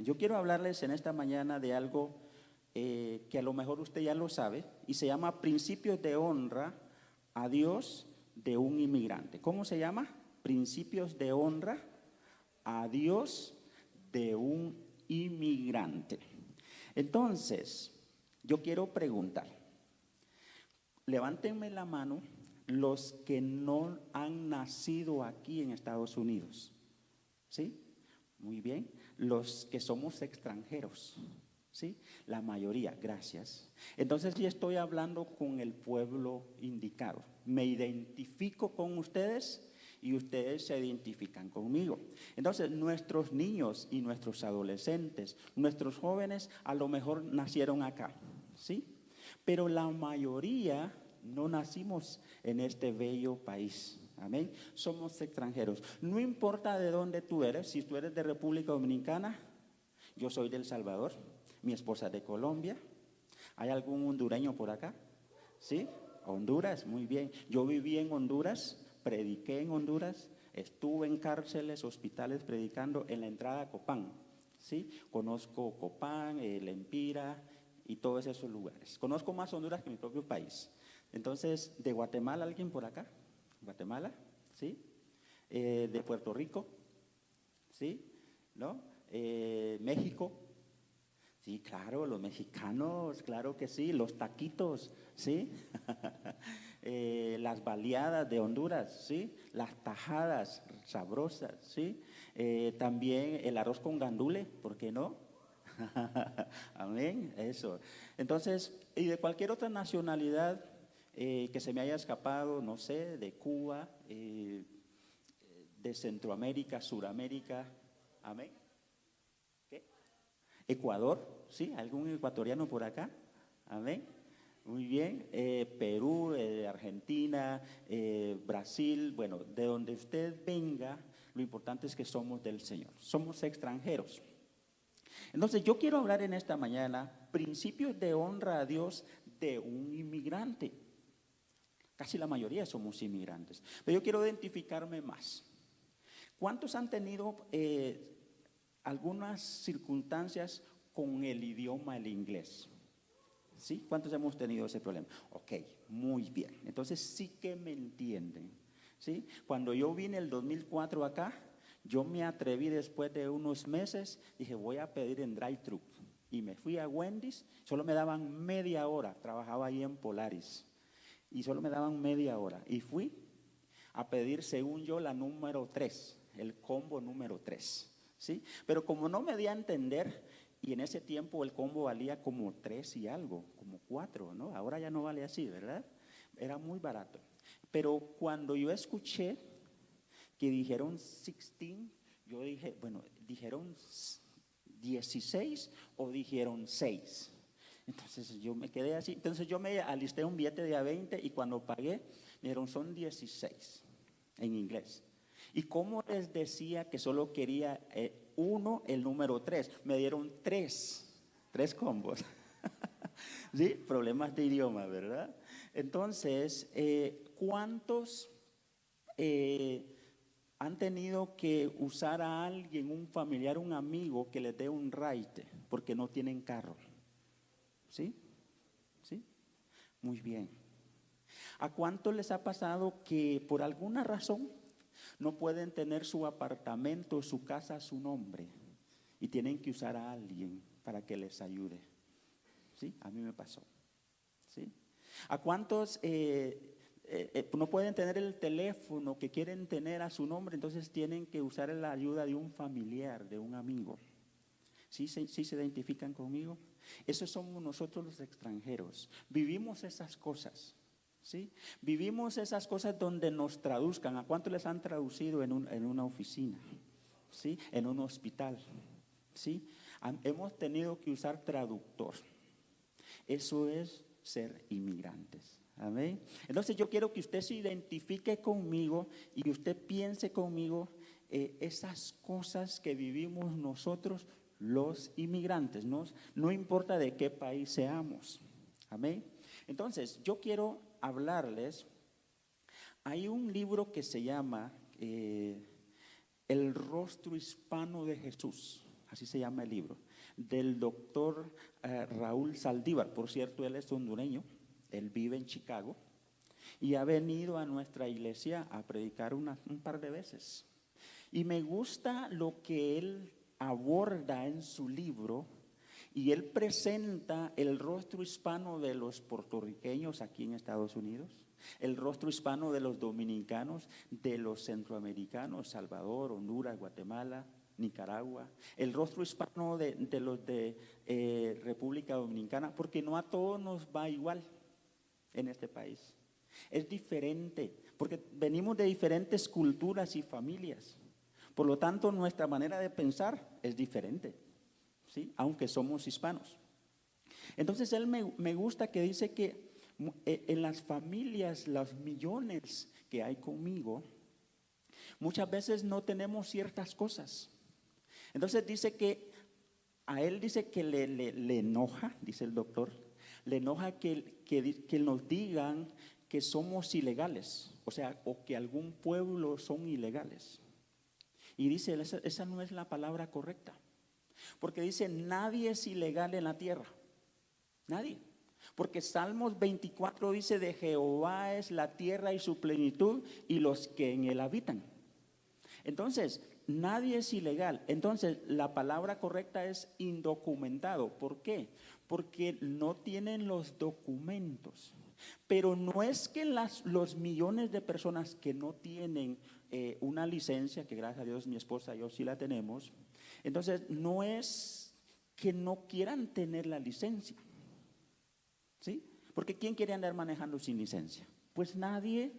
Yo quiero hablarles en esta mañana de algo que a lo mejor usted ya lo sabe y se llama Principios de honra a Dios de un inmigrante. ¿Cómo se llama? Principios de honra a Dios de un inmigrante. Entonces, yo quiero preguntar, levántenme la mano los que no han nacido aquí en Estados Unidos. ¿Sí? Muy bien. Los que somos extranjeros. ¿Sí? La mayoría, gracias. Entonces ya estoy hablando con el pueblo indicado. Me identifico con ustedes y ustedes se identifican conmigo. Entonces nuestros niños y nuestros adolescentes, nuestros jóvenes a lo mejor nacieron acá, ¿sí? Pero la mayoría no nacimos en este bello país. Amén. Somos extranjeros. No importa de dónde tú eres, si tú eres de República Dominicana, yo soy de El Salvador, mi esposa de Colombia. ¿Hay algún hondureño por acá? ¿Sí? Honduras, muy bien. Yo viví en Honduras, prediqué en Honduras, estuve en cárceles, hospitales predicando en la entrada a Copán. ¿Sí? Conozco Copán, El Empira y todos esos lugares. Conozco más Honduras que mi propio país. Entonces, ¿de Guatemala alguien por acá? ¿Guatemala? ¿Sí? ¿De Puerto Rico? ¿Sí? ¿No? ¿México? Sí, claro, los mexicanos, claro que sí, los taquitos, ¿sí? Las baleadas de Honduras, ¿sí? Las tajadas sabrosas, ¿sí? También el arroz con gandule, ¿por qué no? Amén, eso. Entonces, y de cualquier otra nacionalidad que se me haya escapado, no sé, de Cuba, de Centroamérica, Suramérica, amén. ¿Qué? Ecuador, ¿sí? ¿Algún ecuatoriano por acá? Amén. Muy bien. Perú, Argentina, Brasil, bueno, de donde usted venga, lo importante es que somos del Señor. Somos extranjeros. Entonces, yo quiero hablar en esta mañana principios de honra a Dios de un inmigrante. Casi la mayoría somos inmigrantes, pero yo quiero identificarme más. ¿Cuántos han tenido algunas circunstancias con el idioma, el inglés? ¿Sí? ¿Cuántos hemos tenido ese problema? Ok, muy bien. Entonces sí que me entienden. ¿Sí? Cuando yo vine el 2004 acá, yo me atreví después de unos meses, dije voy a pedir en drive-thru. Y me fui a Wendy's, solo me daban media hora, trabajaba ahí en Polaris. Y solo me daban media hora. Y fui a pedir, según yo, la número 3, el combo número 3. ¿Sí? Pero como no me di a entender, y en ese tiempo el combo valía como 3 y algo, como 4, ¿no? Ahora ya no vale así, ¿verdad? Era muy barato. Pero cuando yo escuché que dijeron 16, yo dije, bueno, ¿dijeron 16 o dijeron 6? Entonces yo me quedé así. Entonces yo me alisté un billete de A20 y cuando pagué, me dijeron son 16 en inglés. ¿Y cómo les decía que solo quería uno, el número 3? Me dieron 3 combos. ¿Sí? Problemas de idioma, ¿verdad? Entonces, ¿cuántos han tenido que usar a alguien, un familiar, un amigo que les dé un ride porque no tienen carro? ¿Sí? ¿Sí? Muy bien. ¿A cuánto les ha pasado que por alguna razón no pueden tener su apartamento, su casa a su nombre y tienen que usar a alguien para que les ayude? ¿Sí? A mí me pasó. ¿Sí? ¿A cuántos no pueden tener el teléfono que quieren tener a su nombre, entonces tienen que usar la ayuda de un familiar, de un amigo? ¿Sí se identifican conmigo? Esos somos nosotros los extranjeros. Vivimos esas cosas, ¿sí? Vivimos esas cosas donde nos traduzcan. ¿A cuánto les han traducido en una oficina? ¿Sí? En un hospital, ¿sí? Hemos tenido que usar traductor. Eso es ser inmigrantes. Amén. Entonces yo quiero que usted se identifique conmigo y que usted piense conmigo esas cosas que vivimos nosotros los inmigrantes, no importa de qué país seamos. Amén. Entonces yo quiero hablarles, hay un libro que se llama El rostro hispano de Jesús. así se llama el libro, del doctor Raúl Saldívar. Por cierto, él es hondureño, él vive en Chicago y ha venido a nuestra iglesia a predicar un par de veces. Y me gusta lo que él aborda en su libro, y él presenta el rostro hispano de los puertorriqueños aquí en Estados Unidos, el rostro hispano de los dominicanos, de los centroamericanos, Salvador, Honduras, Guatemala, Nicaragua, el rostro hispano de los de República Dominicana, porque no a todos nos va igual en este país. Es diferente, porque venimos de diferentes culturas y familias. Por lo tanto, nuestra manera de pensar es diferente, ¿sí? Aunque somos hispanos. Entonces, él me gusta que dice que en las familias, los millones que hay conmigo, muchas veces no tenemos ciertas cosas. Entonces dice que a él dice que le enoja, dice el doctor, le enoja que nos digan que somos ilegales, o sea, o que algún pueblo son ilegales. Y dice, esa no es la palabra correcta, porque dice, nadie es ilegal en la tierra, nadie. Porque Salmos 24 dice, de Jehová es la tierra y su plenitud y los que en él habitan. Entonces, nadie es ilegal. Entonces, la palabra correcta es indocumentado. ¿Por qué? Porque no tienen los documentos. Pero no es que los millones de personas que no tienen una licencia, que gracias a Dios mi esposa y yo sí la tenemos, entonces no es que no quieran tener la licencia, ¿sí? Porque ¿quién quiere andar manejando sin licencia? Pues nadie,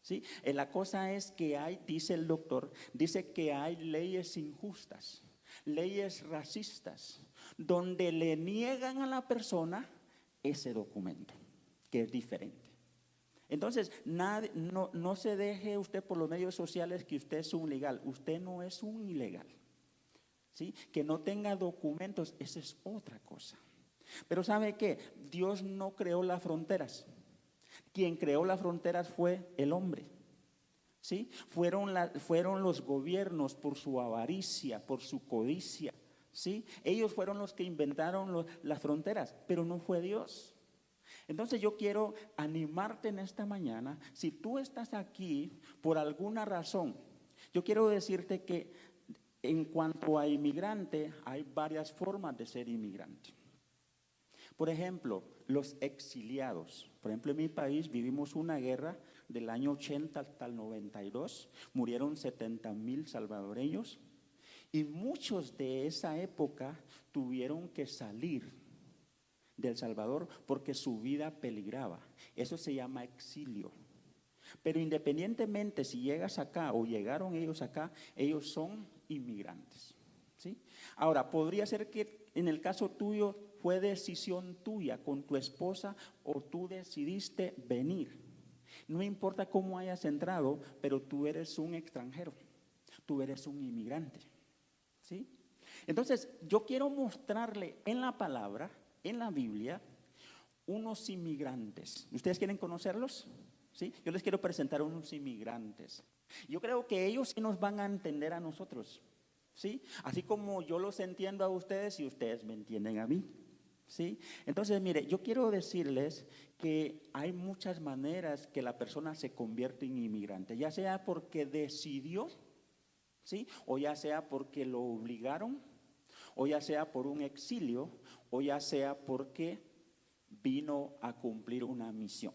¿sí? La cosa es que hay, dice el doctor, dice que hay leyes injustas, leyes racistas, donde le niegan a la persona ese documento, que es diferente. Entonces, no se deje usted por los medios sociales que usted es un ilegal. Usted no es un ilegal, ¿sí? Que no tenga documentos, esa es otra cosa. Pero ¿sabe qué? Dios no creó las fronteras. Quien creó las fronteras fue el hombre, ¿sí? Fueron los gobiernos por su avaricia, por su codicia, ¿sí? Ellos fueron los que inventaron las fronteras, pero no fue Dios. Entonces yo quiero animarte en esta mañana. Si tú estás aquí por alguna razón, yo quiero decirte que en cuanto a inmigrante, hay varias formas de ser inmigrante. Por ejemplo, los exiliados. Por ejemplo, en mi país vivimos una guerra del año 80 hasta el 92. Murieron 70,000 salvadoreños y muchos de esa época tuvieron que salir del Salvador porque su vida peligraba. Eso se llama exilio. Pero independientemente si llegas acá o llegaron ellos acá, ellos son inmigrantes, ¿sí? Ahora, podría ser que en el caso tuyo fue decisión tuya con tu esposa o tú decidiste venir. No importa cómo hayas entrado, pero tú eres un extranjero, tú eres un inmigrante, ¿sí? Entonces, yo quiero mostrarle en la palabra, en la Biblia, unos inmigrantes. ¿Ustedes quieren conocerlos? ¿Sí? Yo les quiero presentar unos inmigrantes. Yo creo que ellos sí nos van a entender a nosotros, ¿sí? Así como yo los entiendo a ustedes y ustedes me entienden a mí, ¿sí? Entonces, mire, yo quiero decirles que hay muchas maneras que la persona se convierte en inmigrante, ya sea porque decidió, ¿sí? O ya sea porque lo obligaron, o ya sea por un exilio, o ya sea porque vino a cumplir una misión.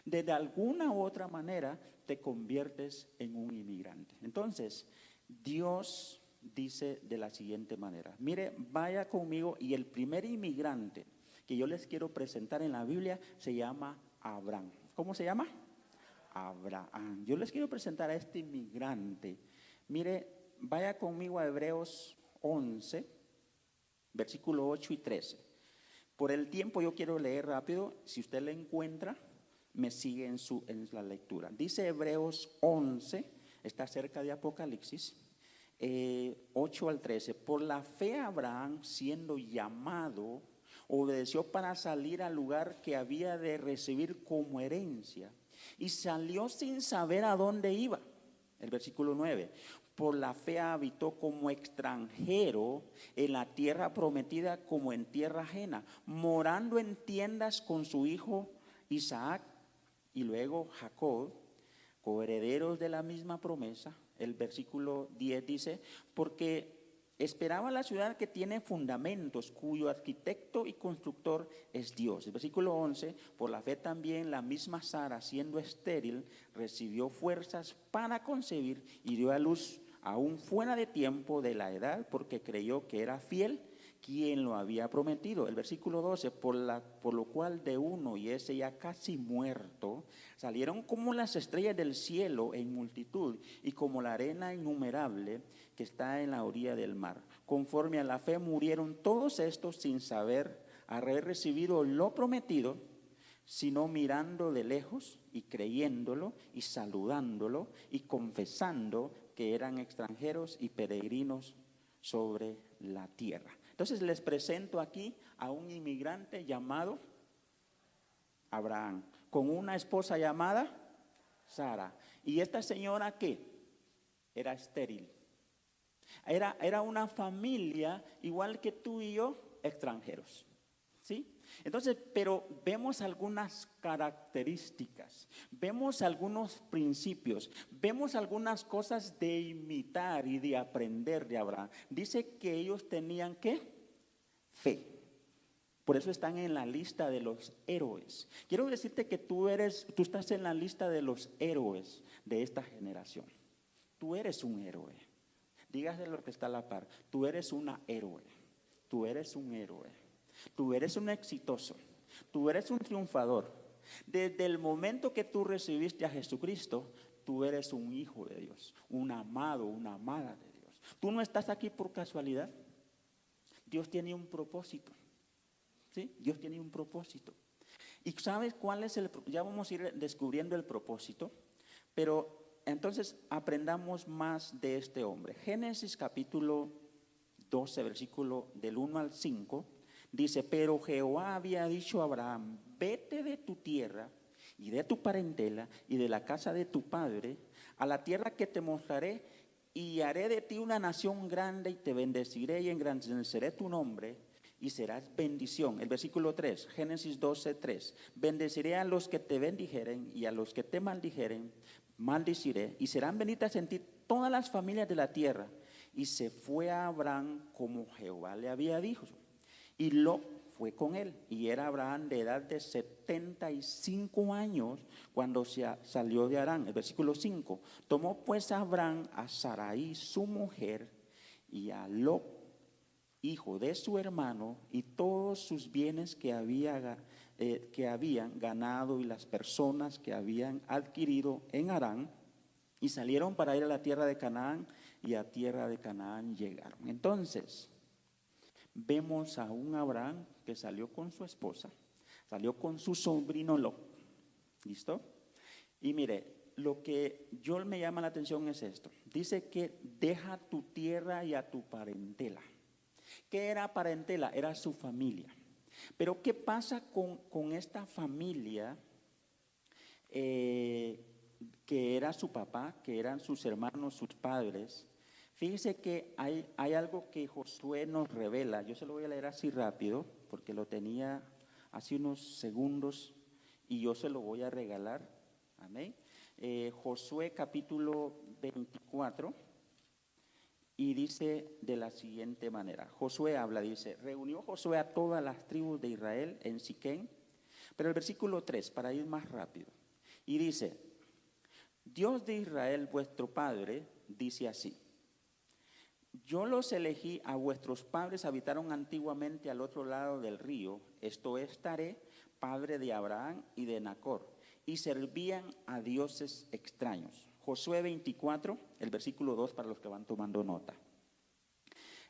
De alguna u otra manera te conviertes en un inmigrante. Entonces, Dios dice de la siguiente manera. Mire, vaya conmigo, y el primer inmigrante que yo les quiero presentar en la Biblia se llama Abraham. ¿Cómo se llama? Abraham. Yo les quiero presentar a este inmigrante. Mire, vaya conmigo a Hebreos 11, versículo 8 y 13. Por el tiempo yo quiero leer rápido. Si usted le encuentra, me sigue en la lectura. Dice Hebreos 11, está cerca de Apocalipsis, 8 al 13. Por la fe Abraham, siendo llamado, obedeció para salir al lugar que había de recibir como herencia, y salió sin saber a dónde iba. El versículo 9. por la fe habitó como extranjero en la tierra prometida como en tierra ajena, morando en tiendas con su hijo Isaac y luego Jacob, coherederos de la misma promesa. El versículo 10 dice, porque esperaba la ciudad que tiene fundamentos, cuyo arquitecto y constructor es Dios. El versículo 11, por la fe también la misma Sara, siendo estéril, recibió fuerzas para concebir y dio a luz aún fuera de tiempo de la edad, porque creyó que era fiel quien lo había prometido. El versículo 12, por lo cual de uno, y ese ya casi muerto, salieron como las estrellas del cielo en multitud y como la arena innumerable que está en la orilla del mar. Conforme a la fe murieron todos estos sin saber haber recibido lo prometido, sino mirando de lejos y creyéndolo y saludándolo y confesando que eran extranjeros y peregrinos sobre la tierra. Entonces les presento aquí a un inmigrante llamado Abraham, con una esposa llamada Sara. Y esta señora, ¿qué? Era estéril. Era una familia igual que tú y yo, extranjeros. ¿Sí? Entonces, pero vemos algunas características, vemos algunos principios, vemos algunas cosas de imitar y de aprender de Abraham. Dice que ellos tenían, ¿qué? Fe. Por eso están en la lista de los héroes. Quiero decirte que tú estás en la lista de los héroes de esta generación. Tú eres un héroe. Dígase lo que está a la par. Tú eres una héroe. Tú eres un héroe. Tú eres un exitoso, tú eres un triunfador. Desde el momento que tú recibiste a Jesucristo, tú eres un hijo de Dios, un amado, una amada de Dios. Tú no estás aquí por casualidad. Dios tiene un propósito. ¿Sí? Dios tiene un propósito. ¿Y sabes cuál es ya vamos a ir descubriendo el propósito, pero entonces aprendamos más de este hombre. Génesis capítulo 12, versículo del 1 al 5. Dice, pero Jehová había dicho a Abraham, vete de tu tierra y de tu parentela y de la casa de tu padre a la tierra que te mostraré y haré de ti una nación grande y te bendeciré y engrandeceré tu nombre y serás bendición. El versículo 3, Génesis 12, 3, bendeciré a los que te bendijeren y a los que te maldijeren, maldiciré y serán benditas en ti todas las familias de la tierra. Y se fue a Abraham como Jehová le había dicho. Y Lot fue con él, y era Abraham de edad de 75 años cuando salió de Harán. El versículo 5, tomó pues a Abraham a Sarai su mujer y a Lot, hijo de su hermano, y todos sus bienes que habían ganado y las personas que habían adquirido en Harán, y salieron para ir a la tierra de Canaán, y a tierra de Canaán llegaron. Entonces vemos a un Abraham que salió con su esposa, salió con su sobrino Lot. ¿Listo? Y mire, lo que yo me llama la atención es esto. Dice que deja tu tierra y a tu parentela. ¿Qué era parentela? Era su familia. Pero ¿qué pasa con esta familia que era su papá, que eran sus hermanos, sus padres? Fíjese que hay algo que Josué nos revela. Yo se lo voy a leer así rápido, porque lo tenía hace unos segundos y yo se lo voy a regalar. Amén. Josué capítulo 24 y dice de la siguiente manera. Josué habla, dice, reunió Josué a todas las tribus de Israel en Siquén. Pero el versículo 3, para ir más rápido, y dice, Dios de Israel, vuestro Padre, dice así. Yo los elegí a vuestros padres, habitaron antiguamente al otro lado del río, esto es Taré, padre de Abraham y de Nacor, y servían a dioses extraños. Josué 24, el versículo 2 para los que van tomando nota.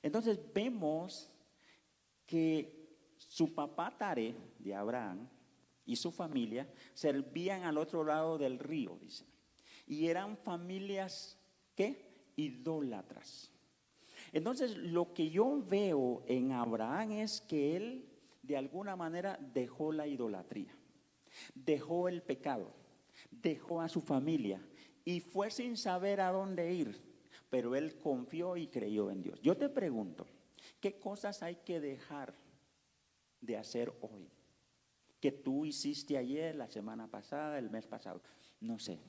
Entonces vemos que su papá Taré de Abraham y su familia servían al otro lado del río, dice, y eran familias, ¿qué? Idólatras. Entonces, lo que yo veo en Abraham es que él, de alguna manera, dejó la idolatría, dejó el pecado, dejó a su familia y fue sin saber a dónde ir, pero él confió y creyó en Dios. Yo te pregunto, ¿qué cosas hay que dejar de hacer hoy? Que tú hiciste ayer, la semana pasada, el mes pasado, no sé.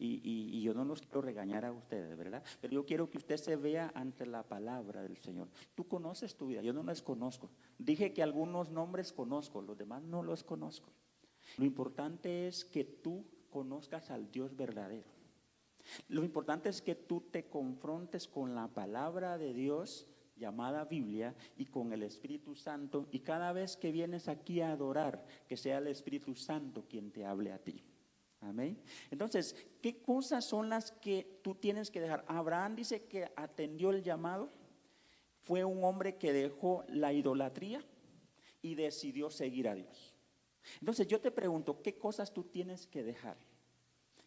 Y yo no los quiero regañar a ustedes, ¿verdad? Pero yo quiero que usted se vea ante la palabra del Señor. Tú conoces tu vida, yo no las conozco. Dije que algunos nombres conozco, los demás no los conozco. Lo importante es que tú conozcas al Dios verdadero. Lo importante es que tú te confrontes con la palabra de Dios llamada Biblia y con el Espíritu Santo, y cada vez que vienes aquí a adorar, que sea el Espíritu Santo quien te hable a ti. Amén. Entonces, ¿qué cosas son las que tú tienes que dejar? Abraham dice que atendió el llamado, fue un hombre que dejó la idolatría y decidió seguir a Dios. Entonces yo te pregunto, ¿qué cosas tú tienes que dejar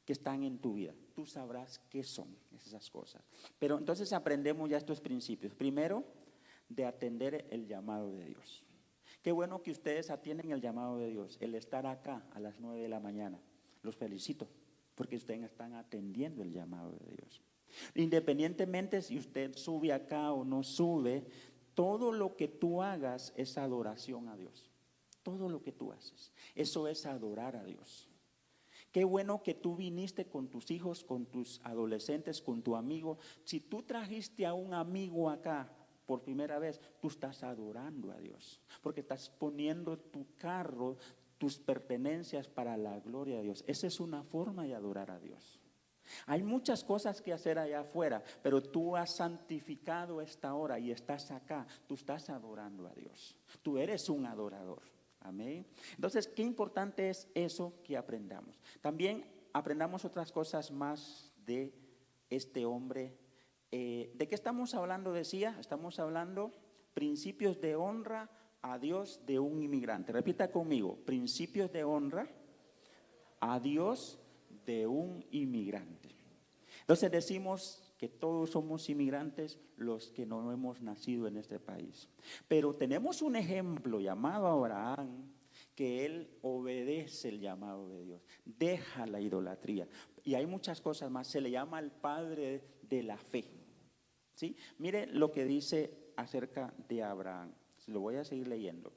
que están en tu vida? Tú sabrás qué son esas cosas. Pero entonces aprendemos ya estos principios. Primero, de atender el llamado de Dios. Qué bueno que ustedes atienden el llamado de Dios, el estar acá a las 9 de la mañana. Los felicito, porque ustedes están atendiendo el llamado de Dios. Independientemente si usted sube acá o no sube, todo lo que tú hagas es adoración a Dios. Todo lo que tú haces, eso es adorar a Dios. Qué bueno que tú viniste con tus hijos, con tus adolescentes, con tu amigo. Si tú trajiste a un amigo acá por primera vez, tú estás adorando a Dios, porque estás poniendo tu carro, tus pertenencias para la gloria de Dios. Esa es una forma de adorar a Dios. Hay muchas cosas que hacer allá afuera, pero tú has santificado esta hora y estás acá, tú estás adorando a Dios. Tú eres un adorador. Amén. Entonces, qué importante es eso que aprendamos. También aprendamos otras cosas más de este hombre. ¿De qué estamos hablando? Decía, estamos hablando principios de honra a Dios de un inmigrante. Repita conmigo, principios de honra a Dios de un inmigrante. Entonces decimos que todos somos inmigrantes los que no hemos nacido en este país. Pero tenemos un ejemplo llamado Abraham, que él obedece el llamado de Dios, deja la idolatría. Y hay muchas cosas más, se le llama el padre de la fe. ¿Sí? Mire lo que dice acerca de Abraham, lo voy a seguir leyendo.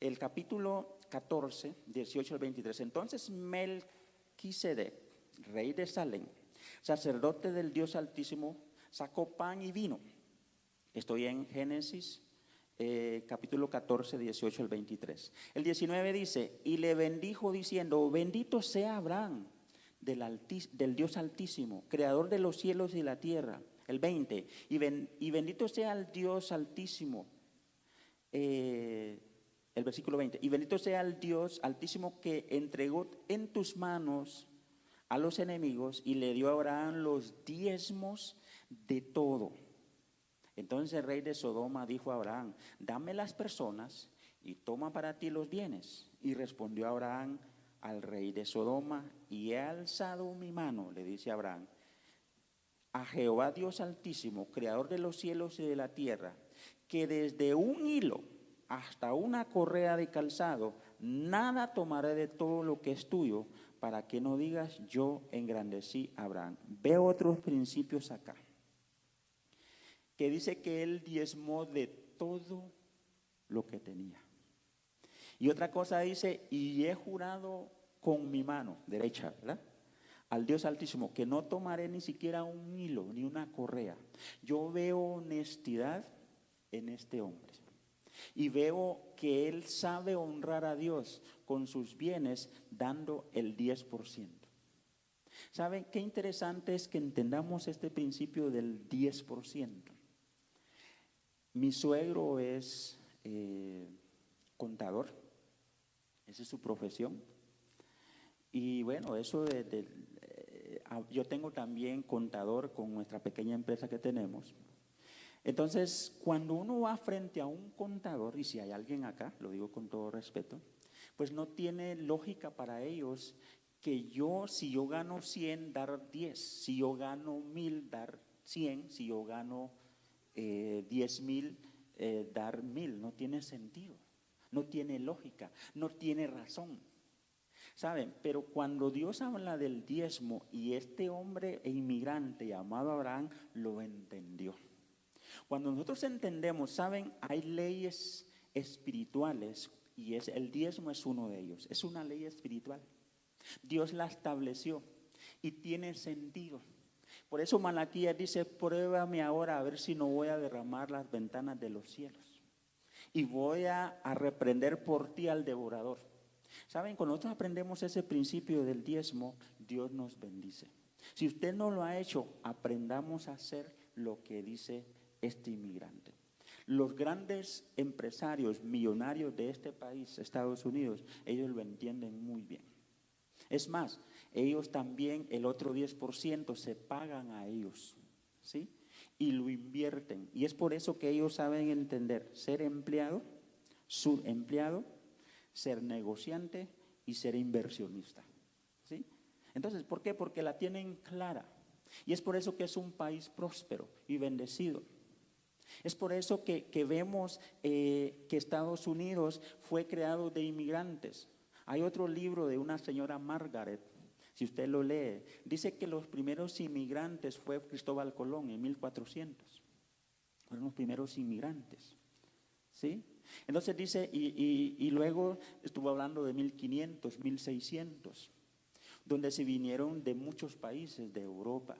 El capítulo 14, 18 al 23. Entonces Melquisedec, rey de Salem, sacerdote del Dios Altísimo, sacó pan y vino. Estoy en Génesis capítulo 14, 18 al 23. El 19 dice, y le bendijo diciendo, bendito sea Abraham del Dios Altísimo, creador de los cielos y la tierra. El 20, y bendito sea el Dios Altísimo. El versículo 20, y bendito sea el Dios Altísimo que entregó en tus manos a los enemigos y le dio a Abraham los diezmos de todo. Entonces el rey de Sodoma dijo a Abraham, dame las personas y toma para ti los bienes. Y respondió Abraham al rey de Sodoma, y he alzado mi mano, le dice Abraham, a Jehová Dios Altísimo, creador de los cielos y de la tierra, que desde un hilo hasta una correa de calzado, nada tomaré de todo lo que es tuyo, para que no digas yo engrandecí a Abraham. Veo otros principios acá, que dice que él diezmó de todo lo que tenía. Y otra cosa dice, y he jurado con mi mano derecha, ¿verdad?, al Dios Altísimo, que no tomaré ni siquiera un hilo, ni una correa. Yo veo honestidad en este hombre. Y veo que él sabe honrar a Dios con sus bienes dando el 10%. ¿Saben qué interesante es que entendamos este principio del 10%? Mi suegro es contador, esa es su profesión. Y bueno, eso yo tengo también contador con nuestra pequeña empresa que tenemos. Entonces, cuando uno va frente a un contador, y si hay alguien acá, lo digo con todo respeto, pues no tiene lógica para ellos que si yo gano 100, dar 10, si yo gano 1000, dar 100, si yo gano 10,000, dar 1000. No tiene sentido, no tiene lógica, no tiene razón. ¿Saben? Pero cuando Dios habla del diezmo y este hombre inmigrante llamado Abraham lo entendió. Cuando nosotros entendemos, ¿saben? Hay leyes espirituales y el diezmo es uno de ellos. Es una ley espiritual. Dios la estableció y tiene sentido. Por eso Malaquías dice, pruébame ahora a ver si no voy a derramar las ventanas de los cielos. Y voy a reprender por ti al devorador. ¿Saben? Cuando nosotros aprendemos ese principio del diezmo, Dios nos bendice. Si usted no lo ha hecho, aprendamos a hacer lo que dice este inmigrante. Los grandes empresarios millonarios de este país, Estados Unidos, ellos lo entienden muy bien. Es más, ellos también el otro 10% se pagan a ellos, ¿sí? Y lo invierten. Y es por eso que ellos saben entender ser empleado, subempleado, ser negociante y ser inversionista, ¿sí? Entonces, ¿por qué? Porque la tienen clara. Y es por eso que es un país próspero y bendecido. Es por eso que vemos que Estados Unidos fue creado de inmigrantes. Hay otro libro de una señora Margaret, si usted lo lee, dice que los primeros inmigrantes fue Cristóbal Colón en 1400. Fueron los primeros inmigrantes, ¿sí? Entonces dice, y luego estuvo hablando de 1500, 1600, donde se vinieron de muchos países de Europa,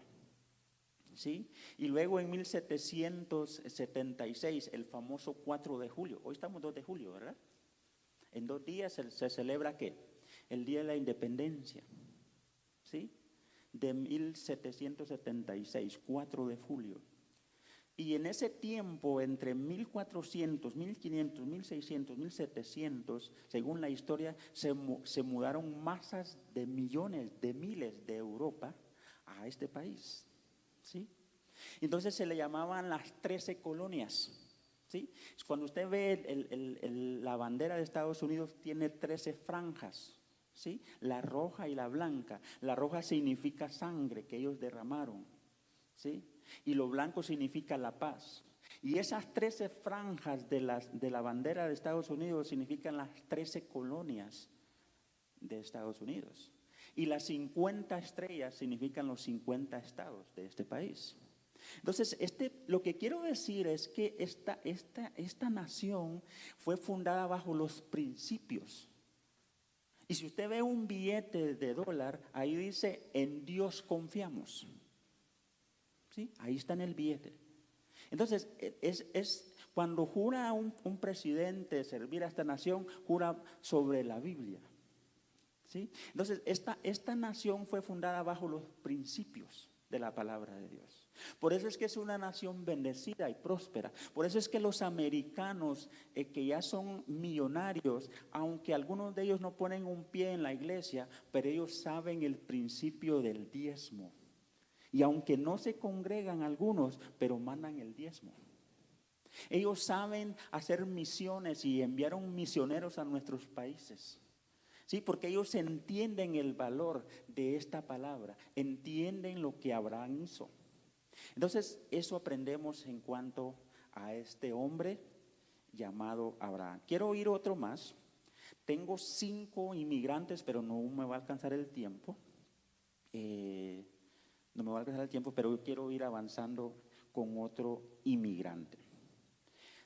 ¿sí? Y luego en 1776, el famoso 4 de julio, hoy estamos 2 de julio, ¿verdad? En 2 días se celebra ¿qué? El Día de la Independencia, ¿sí? De 1776, 4 de julio. Y en ese tiempo, entre 1400, 1500, 1600, 1700, según la historia, se mudaron masas de millones, de miles de Europa a este país, ¿sí? Entonces se le llamaban las 13 colonias, ¿sí? Cuando usted ve la bandera de Estados Unidos, tiene 13 franjas, ¿sí? La roja y la blanca. La roja significa sangre que ellos derramaron, ¿sí? Y lo blanco significa la paz. Y esas 13 franjas de la bandera de Estados Unidos significan las 13 colonias de Estados Unidos. Y las 50 estrellas significan los 50 estados de este país. Entonces, lo que quiero decir es que esta nación fue fundada bajo los principios. Y si usted ve un billete de $, ahí dice, en Dios confiamos. ¿Sí? Ahí está en el billete. Entonces, es cuando jura un presidente servir a esta nación, jura sobre la Biblia, ¿sí? Entonces, esta nación fue fundada bajo los principios de la palabra de Dios. Por eso es que es una nación bendecida y próspera. Por eso es que los americanos que ya son millonarios, aunque algunos de ellos no ponen un pie en la iglesia, pero ellos saben el principio del diezmo. Y aunque no se congregan algunos, pero mandan el diezmo. Ellos saben hacer misiones y enviaron misioneros a nuestros países. Sí, porque ellos entienden el valor de esta palabra, entienden lo que Abraham hizo. Entonces, eso aprendemos en cuanto a este hombre llamado Abraham. Quiero oír otro más. Tengo 5 inmigrantes, pero no me va a alcanzar el tiempo. No me va a alcanzar el tiempo, pero quiero ir avanzando con otro inmigrante.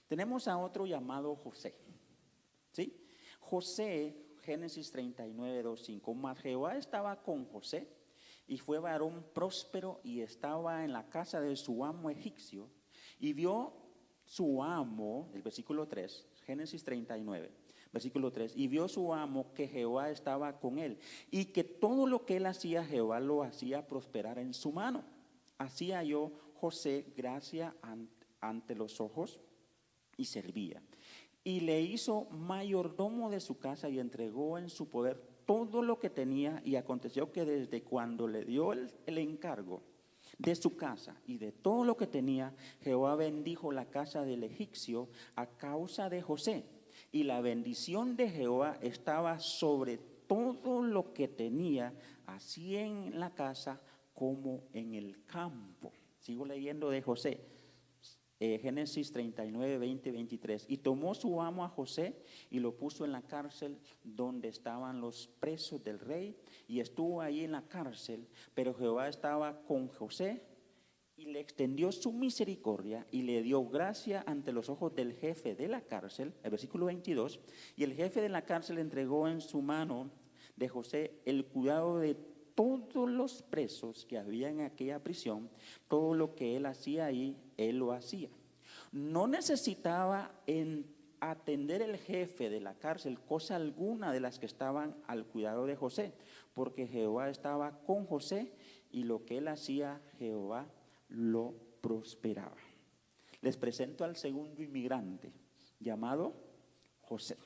Tenemos a otro llamado José, ¿sí? José, Génesis 39, 2, 5. Mas Jehová estaba con José y fue varón próspero y estaba en la casa de su amo egipcio. Y vio su amo, el versículo 3, Génesis 39. Versículo 3, y vio su amo que Jehová estaba con él y que todo lo que él hacía, Jehová lo hacía prosperar en su mano. Así halló José gracia ante los ojos y servía. Y le hizo mayordomo de su casa y entregó en su poder todo lo que tenía. Y aconteció que desde cuando le dio el encargo de su casa y de todo lo que tenía, Jehová bendijo la casa del egipcio a causa de José. Y la bendición de Jehová estaba sobre todo lo que tenía, así en la casa como en el campo. Sigo leyendo de José. Génesis 39, 20, 23. Y tomó su amo a José y lo puso en la cárcel donde estaban los presos del rey, y estuvo ahí en la cárcel, pero Jehová estaba con José y le extendió su misericordia y le dio gracia ante los ojos del jefe de la cárcel, el versículo 22, y el jefe de la cárcel entregó en su mano de José el cuidado de todos los presos que había en aquella prisión. Todo lo que él hacía ahí, él lo hacía. No necesitaba atender el jefe de la cárcel cosa alguna de las que estaban al cuidado de José, porque Jehová estaba con José y lo que él hacía, Jehová lo prosperaba. Les presento al segundo inmigrante llamado José.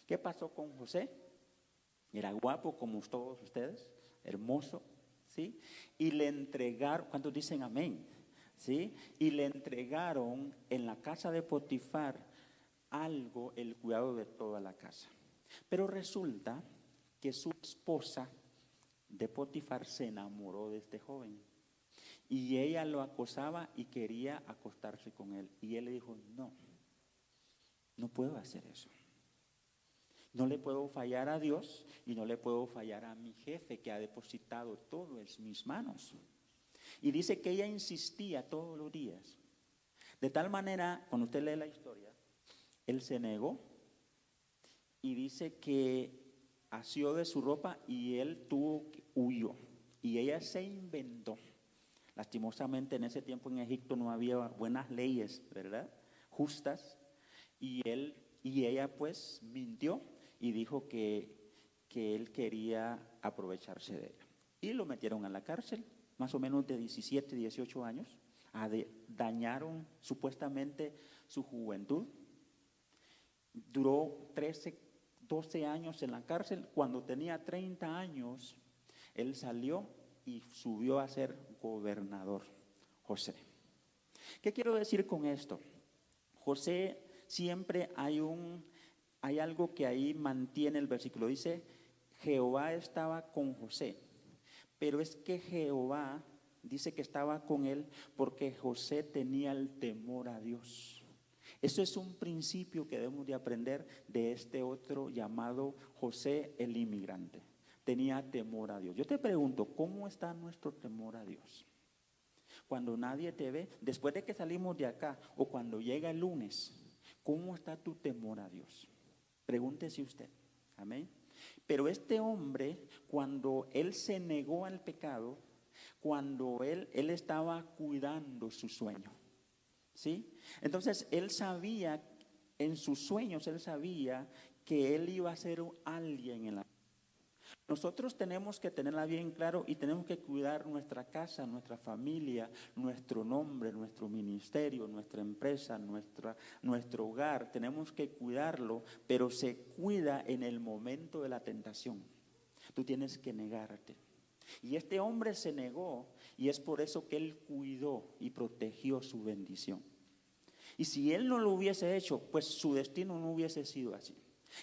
¿Qué pasó con José? Era guapo como todos ustedes, hermoso, ¿sí? Y le entregaron, ¿cuántos dicen amén? ¿Sí? Y le entregaron en la casa de Potifar el cuidado de toda la casa. Pero resulta que su esposa de Potifar se enamoró de este joven. Y ella lo acosaba y quería acostarse con él. Y él le dijo, no puedo hacer eso. No le puedo fallar a Dios y no le puedo fallar a mi jefe que ha depositado todo en mis manos. Y dice que ella insistía todos los días. De tal manera, cuando usted lee la historia, él se negó y dice que asió de su ropa y él huyó. Y ella se inventó. Lastimosamente en ese tiempo en Egipto no había buenas leyes, ¿verdad? Justas. Y ella pues mintió y dijo que él quería aprovecharse de ella. Y lo metieron a la cárcel, más o menos de 17, 18 años. Dañaron supuestamente su juventud. Duró 13, 12 años en la cárcel. Cuando tenía 30 años, él salió y subió a ser gobernador, José. ¿Qué quiero decir con esto? José, siempre hay algo que ahí mantiene el versículo. Dice, Jehová estaba con José. Pero es que Jehová dice que estaba con él porque José tenía el temor a Dios. Eso es un principio que debemos de aprender de este otro llamado José el inmigrante. Tenía temor a Dios. Yo te pregunto, ¿cómo está nuestro temor a Dios? Cuando nadie te ve, después de que salimos de acá o cuando llega el lunes, ¿cómo está tu temor a Dios? Pregúntese usted. Amén. Pero este hombre, cuando él se negó al pecado, cuando él estaba cuidando su sueño, ¿sí? Entonces él sabía, en sus sueños él sabía que él iba a ser alguien en la vida. Nosotros tenemos que tenerla bien claro y tenemos que cuidar nuestra casa, nuestra familia, nuestro nombre, nuestro ministerio, nuestra empresa, nuestro hogar. Tenemos que cuidarlo, pero se cuida en el momento de la tentación. Tú tienes que negarte. Y este hombre se negó y es por eso que él cuidó y protegió su bendición. Y si él no lo hubiese hecho, pues su destino no hubiese sido así.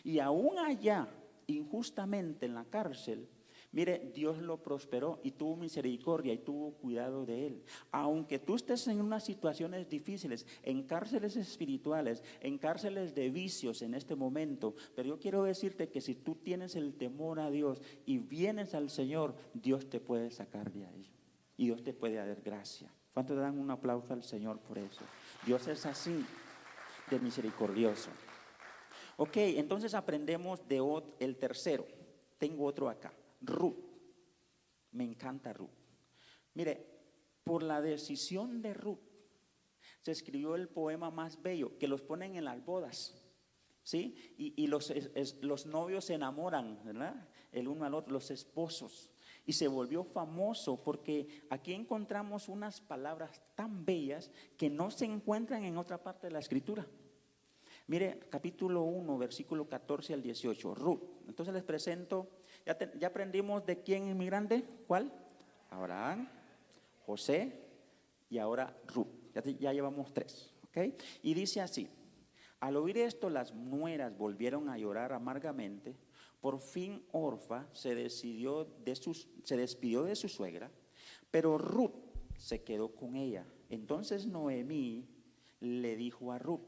Y aún allá, injustamente en la cárcel, mire, Dios lo prosperó y tuvo misericordia y tuvo cuidado de él. Aunque tú estés en unas situaciones difíciles, en cárceles espirituales, en cárceles de vicios en este momento, pero yo quiero decirte que si tú tienes el temor a Dios y vienes al Señor, Dios te puede sacar de ahí y Dios te puede dar gracia. ¿Cuántos dan un aplauso al Señor por eso? Dios es así de misericordioso. Ok, entonces aprendemos el tercero. Tengo otro acá, Ruth. Me encanta Ruth. Mire, por la decisión de Ruth se escribió el poema más bello, que los ponen en las bodas, ¿sí? Y los novios se enamoran, ¿verdad? El uno al otro, los esposos. Y se volvió famoso porque aquí encontramos unas palabras tan bellas que no se encuentran en otra parte de la Escritura. Mire, capítulo 1, versículo 14 al 18, Ruth. Entonces les presento, ya aprendimos de quién inmigrante, ¿cuál? Abraham, José y ahora Ruth. Ya llevamos 3, ¿ok? Y dice así, al oír esto las nueras volvieron a llorar amargamente. Por fin Orfa se despidió de su suegra, pero Ruth se quedó con ella. Entonces Noemí le dijo a Ruth,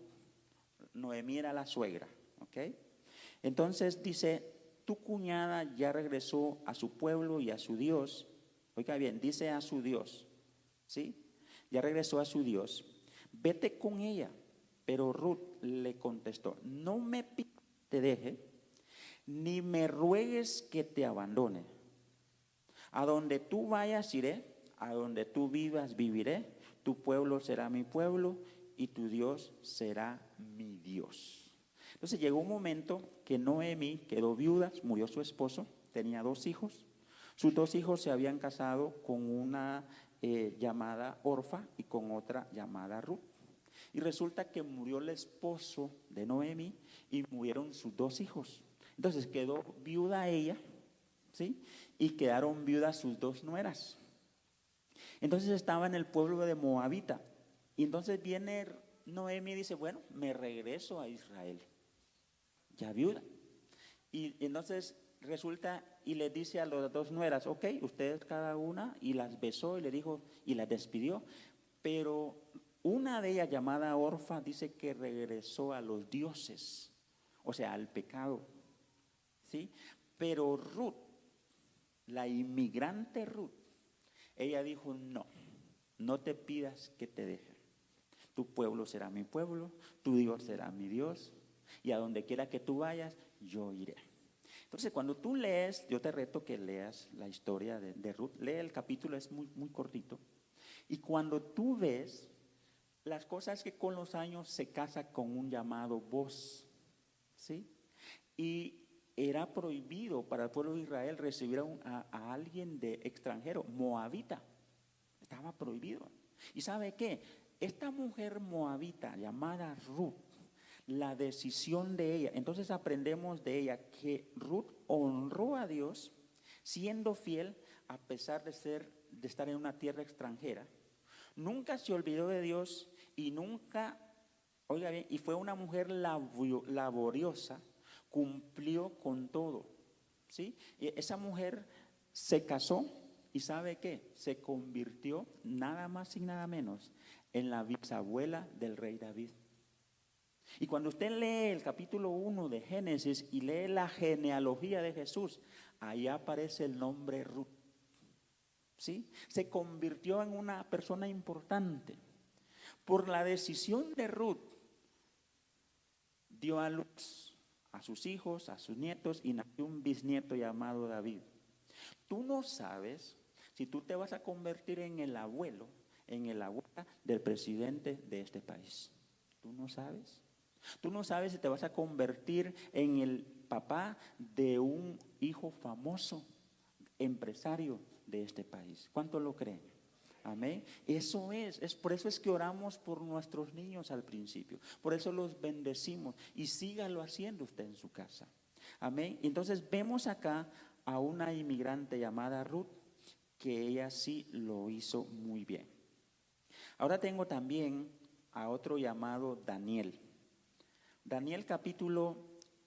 Noemí era la suegra, ¿ok? Entonces dice, tu cuñada ya regresó a su pueblo y a su Dios. Oiga bien, dice a su Dios, ¿sí? Ya regresó a su Dios. Vete con ella. Pero Ruth le contestó, no me pidas que te deje, ni me ruegues que te abandone. A donde tú vayas iré, a donde tú vivas viviré, tu pueblo será mi pueblo y tu Dios será mi Dios. Entonces llegó un momento que Noemí quedó viuda, murió su esposo, tenía 2 hijos. Sus 2 hijos se habían casado con una llamada Orfa y con otra llamada Ruth. Y resulta que murió el esposo de Noemí y murieron sus 2 hijos. Entonces quedó viuda ella, ¿sí? Y quedaron viudas sus 2 nueras. Entonces estaba en el pueblo de Moabita. Y entonces viene Noemí y dice, bueno, me regreso a Israel, ya viuda. Y entonces resulta y le dice a las 2 nueras, ok, ustedes cada una, y las besó y le dijo, y las despidió. Pero una de ellas, llamada Orfa, dice que regresó a los dioses, o sea, al pecado, ¿sí? Pero Ruth, la inmigrante Ruth, ella dijo, no, no te pidas que te deje. Tu pueblo será mi pueblo, tu Dios será mi Dios, y a donde quiera que tú vayas, yo iré. Entonces, cuando tú lees, yo te reto que leas la historia de Ruth. Lee el capítulo, es muy, muy cortito. Y cuando tú ves las cosas que con los años se casa con un llamado Boz, ¿sí? Y era prohibido para el pueblo de Israel recibir a alguien de extranjero, moabita. Estaba prohibido. ¿Y sabe qué? Esta mujer moabita llamada Ruth, la decisión de ella, entonces aprendemos de ella que Ruth honró a Dios siendo fiel a pesar de estar en una tierra extranjera. Nunca se olvidó de Dios y nunca, oiga bien, y fue una mujer laboriosa, cumplió con todo, ¿sí? Y esa mujer se casó y ¿sabe qué? Se convirtió nada más y nada menos en la bisabuela del rey David. Y cuando usted lee el capítulo 1 de Génesis y lee la genealogía de Jesús, ahí aparece el nombre Ruth, ¿sí? Se convirtió en una persona importante. Por la decisión de Ruth, dio a luz a sus hijos, a sus nietos, y nació un bisnieto llamado David. Tú no sabes si tú te vas a convertir en el abuelo, en el abuela del presidente de este país. Tú no sabes. Tú no sabes si te vas a convertir en el papá de un hijo famoso, empresario de este país. ¿Cuánto lo creen? Amén. Eso es por eso es que oramos por nuestros niños al principio. Por eso los bendecimos y sígalo haciendo usted en su casa. Amén. Entonces vemos acá a una inmigrante llamada Ruth, que ella sí lo hizo muy bien. Ahora tengo también a otro llamado Daniel. Daniel capítulo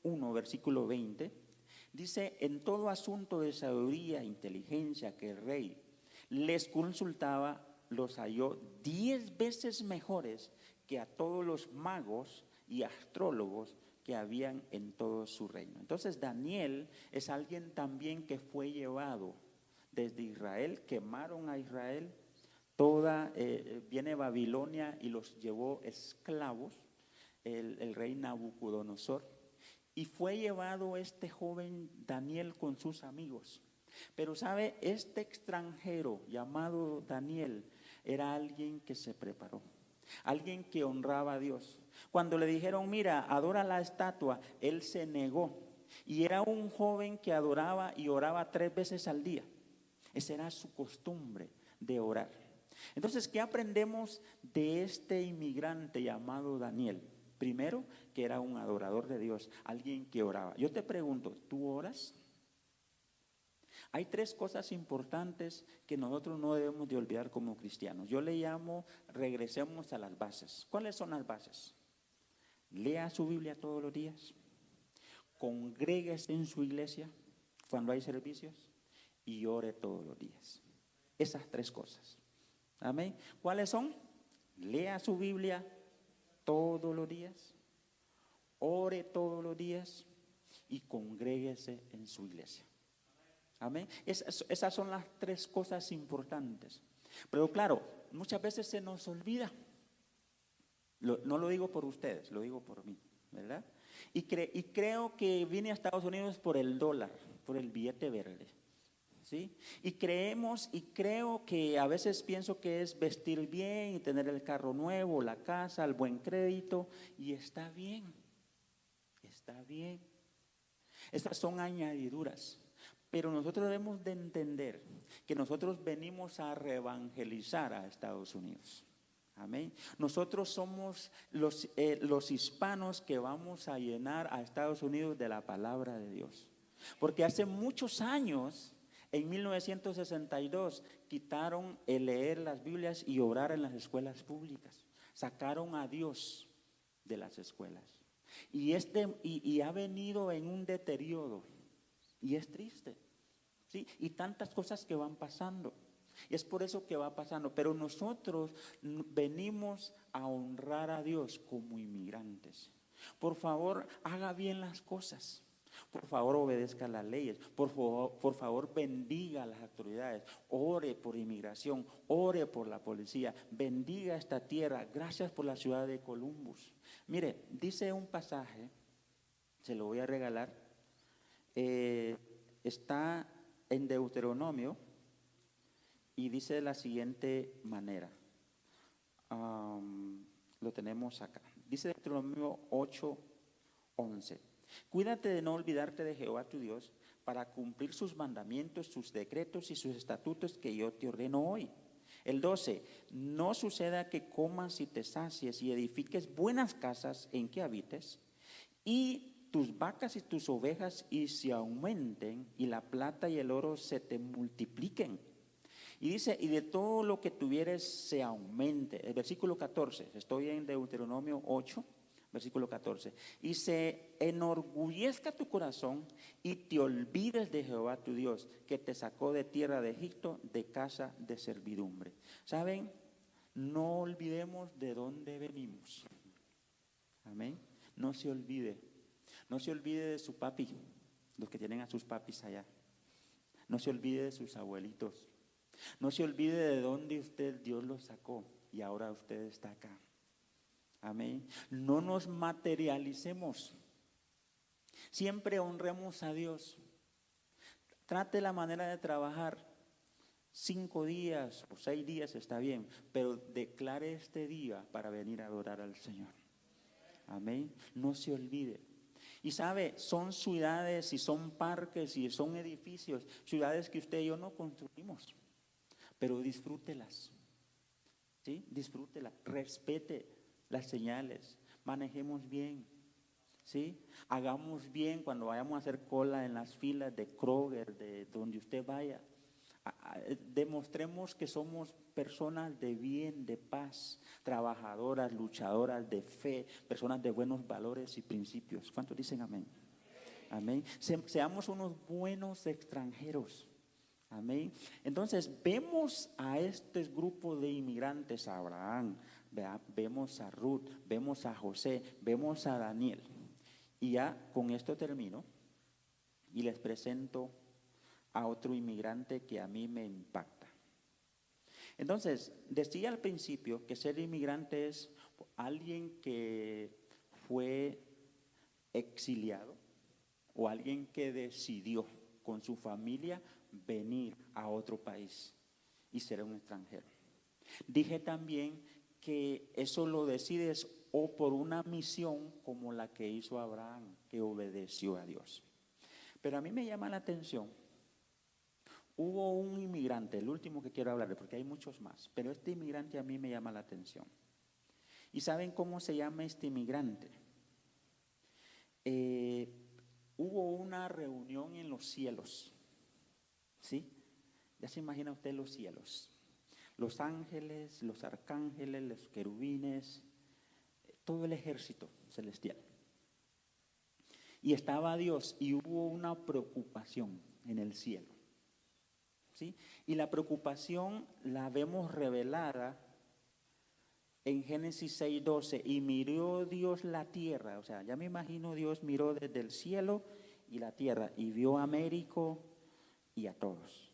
1, versículo 20, dice, en todo asunto de sabiduría e inteligencia que el rey les consultaba, los halló 10 veces mejores que a todos los magos y astrólogos que habían en todo su reino. Entonces Daniel es alguien también que fue llevado desde Israel, quemaron a Israel, viene Babilonia y los llevó esclavos, el rey Nabucodonosor, y fue llevado este joven Daniel con sus amigos. Pero sabe, este extranjero llamado Daniel era alguien que se preparó, alguien que honraba a Dios. Cuando le dijeron, mira, adora la estatua, él se negó. Y era un joven que adoraba y oraba 3 veces al día. Esa era su costumbre de orar. Entonces, ¿qué aprendemos de este inmigrante llamado Daniel? Primero, que era un adorador de Dios, alguien que oraba. Yo te pregunto, ¿tú oras? Hay 3 cosas importantes que nosotros no debemos de olvidar como cristianos. Yo le llamo, regresemos a las bases. ¿Cuáles son las bases? Lea su Biblia todos los días, congréguese en su iglesia cuando hay servicios y ore todos los días. Esas 3 cosas. Amén. ¿Cuáles son? lea su Biblia todos los días, ore todos los días y congréguese en su iglesia. Amén. Esas son las tres cosas importantes. Pero claro, muchas veces se nos olvida. No lo digo por ustedes, lo digo por mí, ¿verdad? Y creo que vine a Estados Unidos por el dólar, por el billete verde, ¿sí? Y creo que a veces pienso que es vestir bien y tener el carro nuevo, la casa, el buen crédito, y está bien, está bien. Estas son añadiduras. Pero nosotros debemos de entender que nosotros venimos a reevangelizar a Estados Unidos. Amén. Nosotros somos los hispanos que vamos a llenar a Estados Unidos de la palabra de Dios. Porque hace muchos años, en 1962, quitaron el leer las Biblias y orar en las escuelas públicas. Sacaron a Dios de las escuelas. Y ha venido en un deterioro. Y es triste, ¿sí? Y tantas cosas que van pasando. Y es por eso que va pasando. Pero nosotros venimos a honrar a Dios como inmigrantes. Por favor, haga bien las cosas. Por favor, obedezca las leyes. Por favor, bendiga a las autoridades. Ore por inmigración. Ore por la policía. Bendiga esta tierra. Gracias por la ciudad de Columbus. Mire, dice un pasaje, se lo voy a regalar. Está en Deuteronomio y dice de la siguiente manera. Lo tenemos acá. Dice Deuteronomio 8:11. Cuídate de no olvidarte de Jehová tu Dios para cumplir sus mandamientos, sus decretos y sus estatutos que yo te ordeno hoy. El 12. No suceda que comas y te sacies y edifiques buenas casas en que habites y tus vacas y tus ovejas y se aumenten y la plata y el oro se te multipliquen. Y dice, y de todo lo que tuvieres se aumente. El versículo 14, estoy en Deuteronomio 8, versículo 14. Y se enorgullezca tu corazón y te olvides de Jehová tu Dios, que te sacó de tierra de Egipto, de casa de servidumbre. ¿Saben? No olvidemos de dónde venimos. Amén. No se olvide. No se olvide de su papi, los que tienen a sus papis allá. No se olvide de sus abuelitos. No se olvide de dónde Dios los sacó y ahora usted está acá. Amén. No nos materialicemos. Siempre honremos a Dios. Trate la manera de trabajar. 5 días o 6 días está bien, pero declare este día para venir a adorar al Señor. Amén. No se olvide. Y sabe, son ciudades y son parques y son edificios, ciudades que usted y yo no construimos, pero disfrútelas, ¿sí? Disfrútelas, respete las señales, manejemos bien, ¿sí? Hagamos bien cuando vayamos a hacer cola en las filas de Kroger, de donde usted vaya. Demostremos que somos personas de bien, de paz, trabajadoras, luchadoras, de fe, personas de buenos valores y principios. ¿Cuántos dicen amén? Amén. Seamos unos buenos extranjeros. Amén. Entonces vemos a este grupo de inmigrantes, a Abraham, vemos a Ruth, vemos a José, vemos a Daniel. Y ya con esto termino y les presento a otro inmigrante que a mí me impacta. Entonces, decía al principio que ser inmigrante es alguien que fue exiliado o alguien que decidió con su familia venir a otro país y ser un extranjero. Dije también que eso lo decides o por una misión como la que hizo Abraham, que obedeció a Dios. Pero a mí me llama la atención. Hubo un inmigrante, el último que quiero hablar, porque hay muchos más, pero este inmigrante a mí me llama la atención. ¿Y saben cómo se llama este inmigrante? Hubo una reunión en los cielos, ¿sí? Ya se imagina usted los cielos, los ángeles, los arcángeles, los querubines, todo el ejército celestial. Y estaba Dios y hubo una preocupación en el cielo. ¿Sí? Y la preocupación la vemos revelada en Génesis 6:12, y miró Dios la tierra, o sea, ya me imagino Dios miró desde el cielo y la tierra, y vio a Américo y a todos,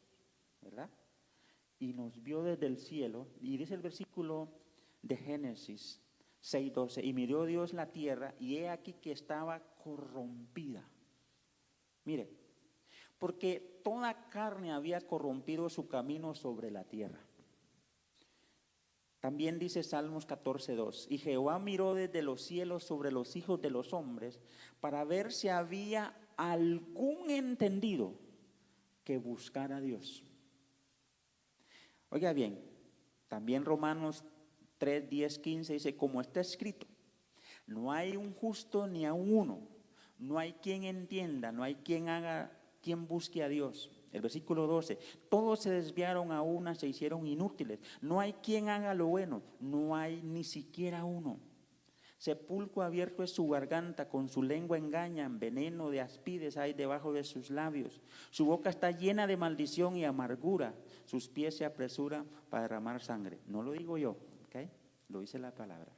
¿verdad? Y nos vio desde el cielo, y dice el versículo de Génesis 6:12, y miró Dios la tierra, y he aquí que estaba corrompida. Mire, porque toda carne había corrompido su camino sobre la tierra. También dice Salmos 14:2, y Jehová miró desde los cielos sobre los hijos de los hombres para ver si había algún entendido que buscara a Dios. Oiga bien, también Romanos 3:10-15 dice, como está escrito, no hay un justo ni aun uno, no hay quien entienda, no hay quien busque a Dios. El versículo 12, todos se desviaron a una, se hicieron inútiles, no hay quien haga lo bueno, no hay ni siquiera uno. Sepulcro abierto es su garganta, con su lengua engañan, veneno de aspides hay debajo de sus labios. Su boca está llena de maldición y amargura, sus pies se apresuran para derramar sangre. No lo digo yo, ¿ok? Lo dice la palabra.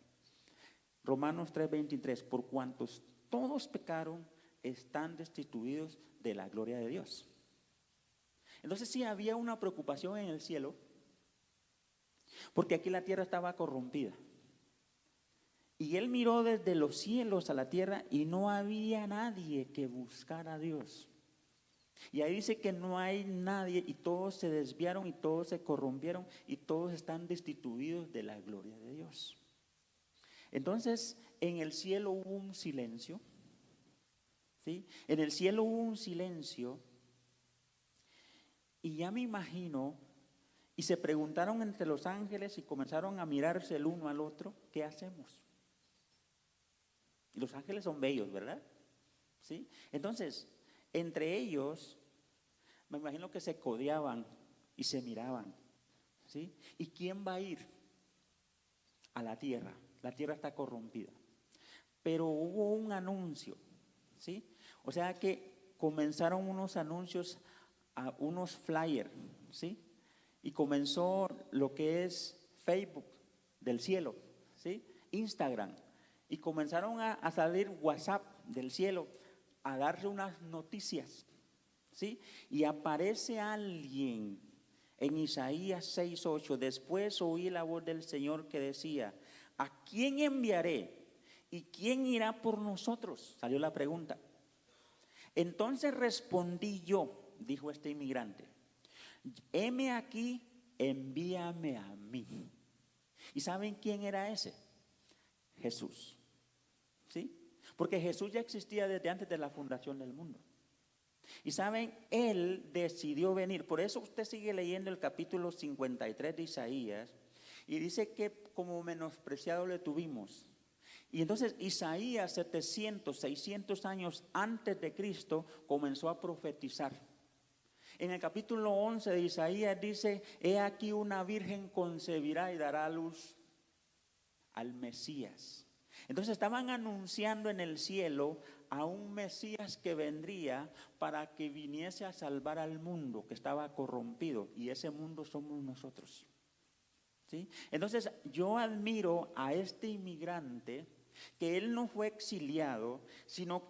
Romanos 3:23, por cuantos todos pecaron, están destituidos de la gloria de Dios. Entonces sí había una preocupación en el cielo, porque aquí la tierra estaba corrompida. Y él miró desde los cielos a la tierra y no había nadie que buscara a Dios. Y ahí dice que no hay nadie, y todos se desviaron y todos se corrompieron y todos están destituidos de la gloria de Dios. Entonces en el cielo hubo un silencio, ¿sí? En el cielo hubo un silencio. Y ya me imagino, y se preguntaron entre los ángeles y comenzaron a mirarse el uno al otro, ¿qué hacemos? Y los ángeles son bellos, ¿verdad? ¿Sí? Entonces, entre ellos, me imagino que se codeaban y se miraban, ¿sí? ¿Y quién va a ir a la tierra? La tierra está corrompida. Pero hubo un anuncio, ¿sí? O sea que comenzaron unos anuncios, a unos flyers, ¿sí? Y comenzó lo que es Facebook del cielo, ¿sí? Instagram. Y comenzaron a salir WhatsApp del cielo, a darse unas noticias, ¿sí? Y aparece alguien en Isaías 6:8. Después oí la voz del Señor que decía, ¿a quién enviaré? ¿Y quién irá por nosotros? Salió la pregunta. Entonces respondí yo, dijo este inmigrante, heme aquí, envíame a mí. ¿Y saben quién era ese? Jesús, ¿sí? Porque Jesús ya existía desde antes de la fundación del mundo. Y saben, Él decidió venir. Por eso usted sigue leyendo el capítulo 53 de Isaías y dice que como menospreciado le tuvimos. Y entonces Isaías 700, 600 años antes de Cristo comenzó a profetizar. En el capítulo 11 de Isaías dice, he aquí una virgen concebirá y dará a luz al Mesías. Entonces estaban anunciando en el cielo a un Mesías que vendría para que viniese a salvar al mundo que estaba corrompido, y ese mundo somos nosotros, ¿sí? Entonces yo admiro a este inmigrante, que él no fue exiliado,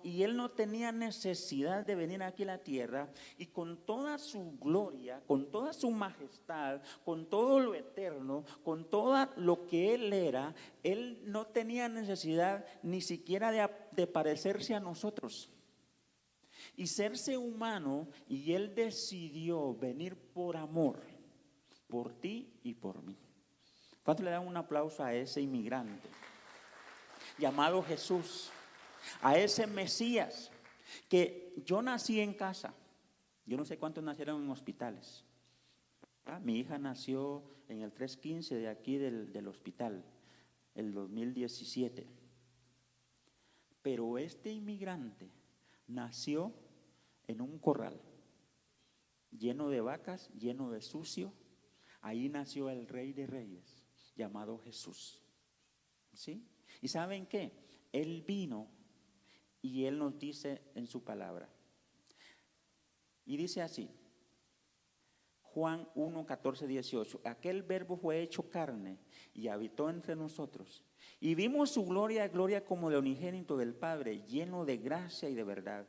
y él no tenía necesidad de venir aquí a la tierra, y con toda su gloria, con toda su majestad, con todo lo eterno, con todo lo que él era, él no tenía necesidad ni siquiera de parecerse a nosotros y serse humano, y él decidió venir por amor, por ti y por mí. ¿Cuánto le dan un aplauso a ese inmigrante llamado Jesús, a ese Mesías? Que yo nací en casa, yo no sé cuántos nacieron en hospitales. Mi hija nació en el 315 de aquí del hospital, el 2017. Pero este inmigrante nació en un corral lleno de vacas, lleno de sucio. Ahí nació el Rey de Reyes, llamado Jesús, ¿sí? ¿Y saben qué? Él vino y Él nos dice en su palabra. Y dice así, Juan 1, 14, 18. Aquel verbo fue hecho carne y habitó entre nosotros. Y vimos su gloria, gloria como de unigénito del Padre, lleno de gracia y de verdad.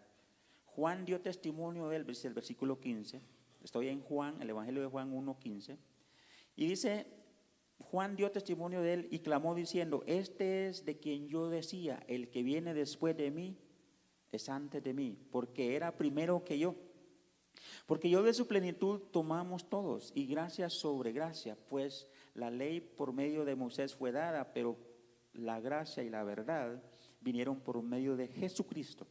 Juan dio testimonio de él, dice el versículo 15. Estoy en Juan, el Evangelio de Juan 1, 15. Y dice, Juan dio testimonio de él y clamó diciendo, este es de quien yo decía, el que viene después de mí es antes de mí, porque era primero que yo. Porque yo de su plenitud tomamos todos, y gracia sobre gracia, pues la ley por medio de Moisés fue dada, pero la gracia y la verdad vinieron por medio de Jesucristo.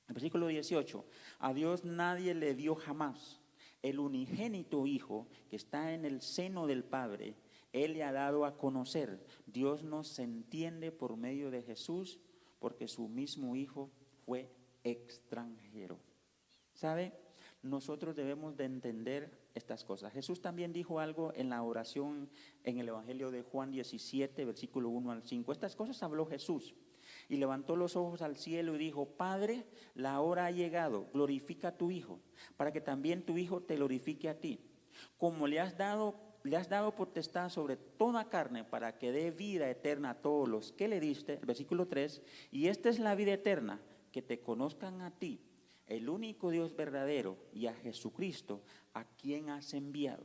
El versículo 18, a Dios nadie le dio jamás, el unigénito Hijo que está en el seno del Padre, Él le ha dado a conocer. Dios nos entiende por medio de Jesús, porque su mismo Hijo fue extranjero. ¿Sabe? Nosotros debemos de entender estas cosas. Jesús también dijo algo en la oración en el Evangelio de Juan 17, versículo 1 al 5. Estas cosas habló Jesús y levantó los ojos al cielo y dijo, Padre, la hora ha llegado, glorifica a tu Hijo, para que también tu Hijo te glorifique a ti. Como le has dado potestad sobre toda carne para que dé vida eterna a todos los que le diste, el versículo 3, y esta es la vida eterna, que te conozcan a ti, el único Dios verdadero, y a Jesucristo, a quien has enviado.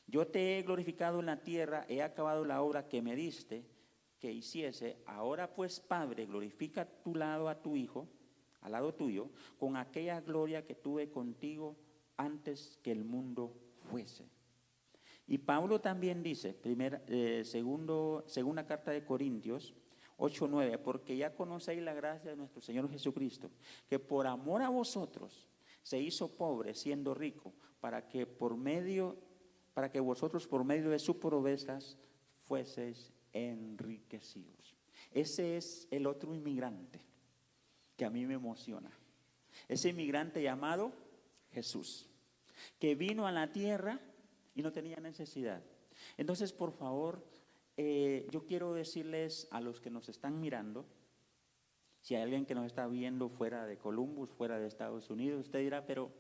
Yo te he glorificado en la tierra, he acabado la obra que me diste que hiciese. Ahora pues, Padre, glorifica a tu Hijo, al lado tuyo, con aquella gloria que tuve contigo antes que el mundo fuese. Y Pablo también dice, segunda carta de Corintios 8:9, porque ya conocéis la gracia de nuestro Señor Jesucristo, que por amor a vosotros se hizo pobre siendo rico, para que vosotros por medio de sus pobrezas fueseis enriquecidos. Ese es el otro inmigrante que a mí me emociona. Ese inmigrante llamado Jesús, que vino a la tierra y no tenía necesidad. Entonces, por favor, yo quiero decirles a los que nos están mirando, si hay alguien que nos está viendo fuera de Columbus, fuera de Estados Unidos, usted dirá, pero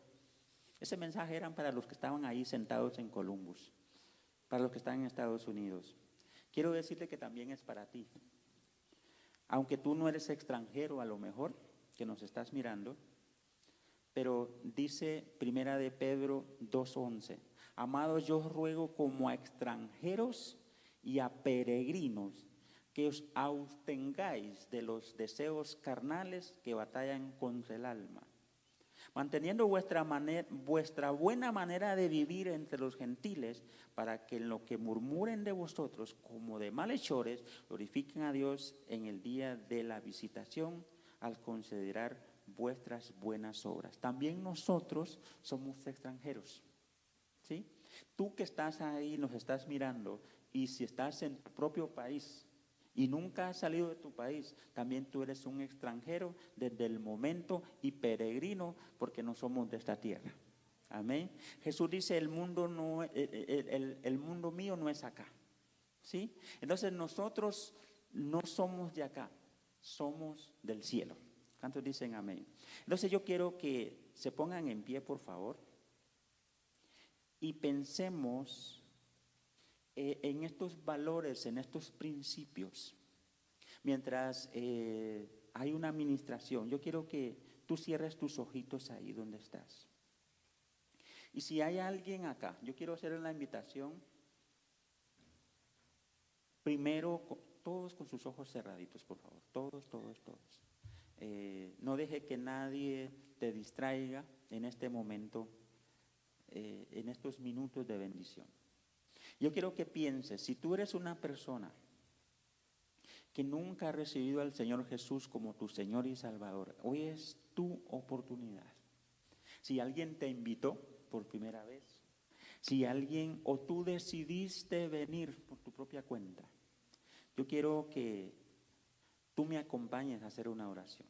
ese mensaje era para los que estaban ahí sentados en Columbus, para los que están en Estados Unidos. Quiero decirle que también es para ti. Aunque tú no eres extranjero a lo mejor, que nos estás mirando, pero dice Primera de Pedro 2:11, amados, yo os ruego como a extranjeros y a peregrinos que os abstengáis de los deseos carnales que batallan contra el alma, manteniendo vuestra buena manera de vivir entre los gentiles, para que en lo que murmuren de vosotros como de malhechores, glorifiquen a Dios en el día de la visitación, al considerar vuestras buenas obras. También nosotros somos extranjeros, ¿sí? Tú que estás ahí, nos estás mirando, y si estás en tu propio país y nunca has salido de tu país, también tú eres un extranjero desde el momento y peregrino, porque no somos de esta tierra. Amén. Jesús dice, el mundo mío no es acá, ¿sí? Entonces nosotros no somos de acá, somos del cielo. ¿Cuántos dicen amén? Entonces yo quiero que se pongan en pie, por favor, y pensemos en estos valores, en estos principios. Mientras hay una administración, yo quiero que tú cierres tus ojitos ahí donde estás. Y si hay alguien acá, yo quiero hacer la invitación, primero, todos con sus ojos cerraditos, por favor, todos. No deje que nadie te distraiga en este momento, en estos minutos de bendición. Yo quiero que pienses, si tú eres una persona que nunca ha recibido al Señor Jesús como tu Señor y Salvador, hoy es tu oportunidad. Si alguien te invitó por primera vez, si alguien o tú decidiste venir por tu propia cuenta, yo quiero que tú me acompañes a hacer una oración.